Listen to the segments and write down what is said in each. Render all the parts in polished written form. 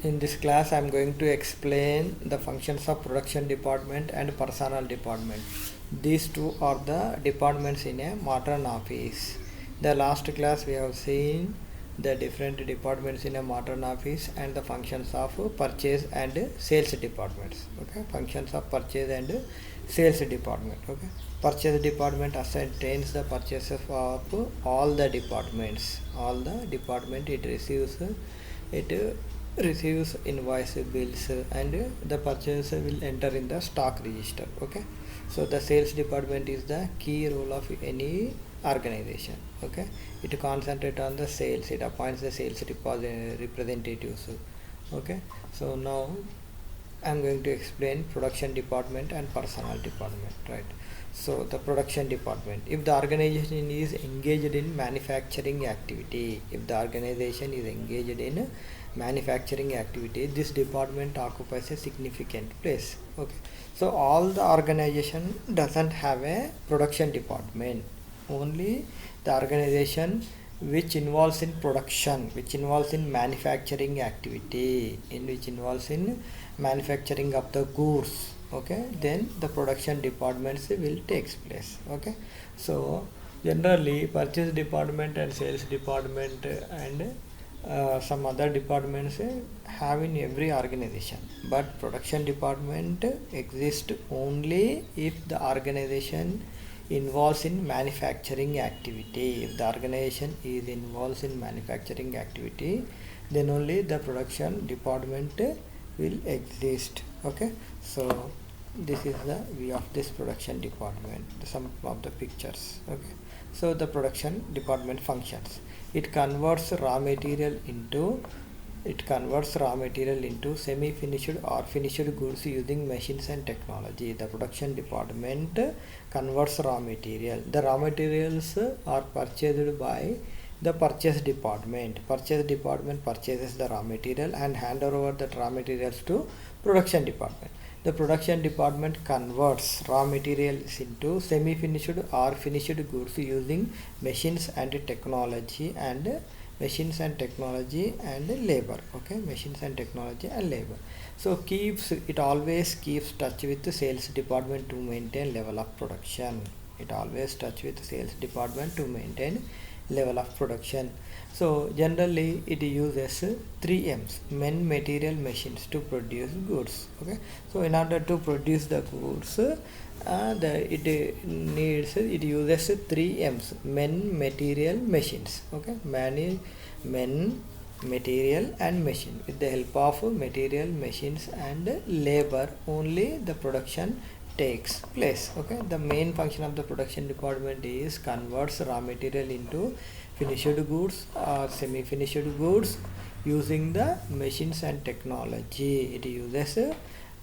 In this class, I am going to explain the functions of production department and personnel department. These two are the departments in a modern office. The last class we have seen the different departments in a modern office and the functions of purchase and sales departments. Okay, functions of purchase and sales department. Okay, purchase department ascertains the purchases of all the departments. All the department it receives invoice bills and the purchase will enter in the stock register. Okay, so the sales department is the key role of any organization. Okay, it concentrates on the sales, it appoints the sales representatives. Okay, so now I'm going to explain production department and personnel department, right? So the production department, if the organization is engaged in manufacturing activity, this department occupies a significant place. Okay, so all the organization doesn't have a production department. Only the organization which involves in production, which involves in manufacturing activity, which involves in manufacturing of the goods. Okay, then the production departments will takes place. Okay, so generally purchase department and sales department and some other departments have in every organization, but production department exists only if the organization involves in manufacturing activity. If the organization is involved in manufacturing activity, then only the production department will exist. Okay, so this is the view of this production department, some of the pictures. Okay, so the production department functions, it converts raw material into semi-finished or finished goods using machines and technology. The production department converts raw material. The raw materials are purchased by the purchase department. Purchase department purchases the raw material and hand over the raw materials to production department. The production department converts raw materials into semi-finished or finished goods using machines and technology and labor. Okay, machines and technology and labor. So it always keeps touch with the sales department to maintain level of production. Level of production. So generally it uses 3 M's: men, material, machines to produce goods. Okay, so in order to produce the goods, it uses 3 M's: men, material, machines. Okay, men, material and machine. With the help of material, machines and labor, only the production takes place. Okay, the main function of the production department is converts raw material into finished goods or semi-finished goods using the machines and technology. It uses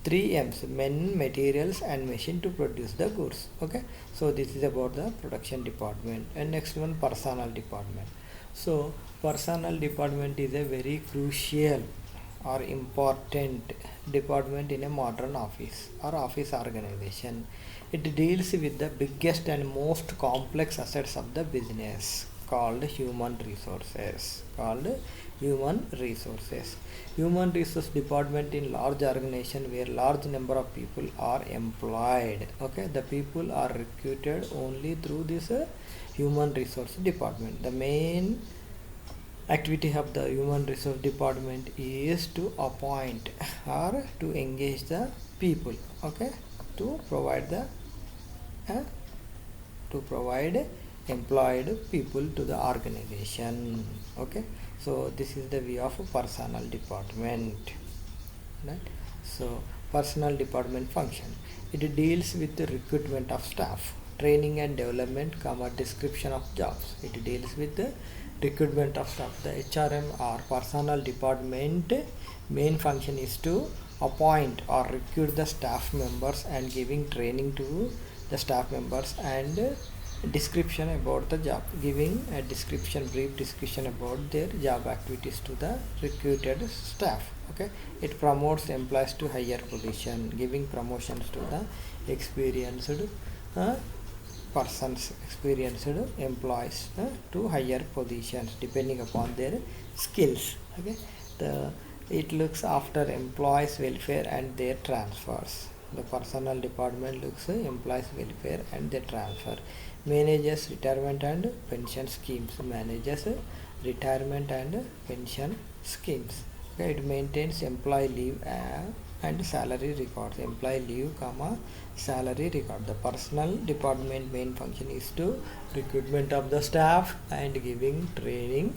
3 M's: men, materials and machine to produce the goods. Okay, so this is about the production department. And next one, personnel department. So personnel department is a very crucial or important department in a modern office or office organization. It deals with the biggest and most complex assets of the business called human resources. Human resource department in large organization where large number of people are employed. Okay, the people are recruited only through this human resource department. The main activity of the human resource department is to appoint or to engage the people. Okay, to provide employed people to the organization. Okay, so this is the view of personnel department, right? So personnel department function, it deals with the recruitment of staff, training and development, description of jobs. It deals with the recruitment of staff. The HRM or personnel department main function is to appoint or recruit the staff members and giving training to the staff members and description about the job, giving a brief description about their job activities to the recruited staff. Okay, it promotes employees to higher position, giving promotions to the experienced employees to higher positions depending upon their skills. Okay, the it looks after employees welfare and their transfers. The personnel department looks employees welfare and their transfer. Manages retirement and pension schemes. Manages retirement and pension schemes. Okay, it maintains employee leave and salary records. Employee leave comma salary record. The personnel department main function is to recruitment of the staff and giving training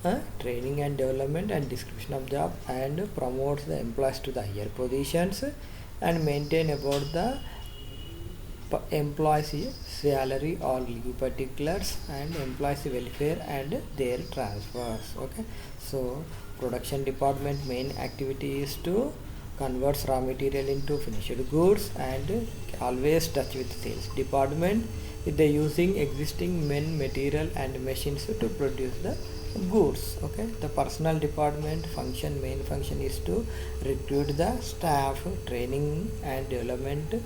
and development and description of job, and promotes the employees to the higher positions, and maintain about the employees salary or leave particulars and employees welfare and their transfers. Okay, so production department main activity is to converts raw material into finished goods and always touch with sales department with the using existing men material and machines to produce the goods. Okay, the personnel department function main function is to recruit the staff, training and development,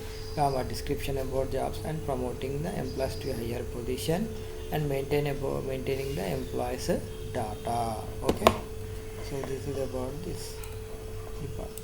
description about jobs and promoting the employees to a higher position, and maintaining the employees data. Okay, so this is about this department.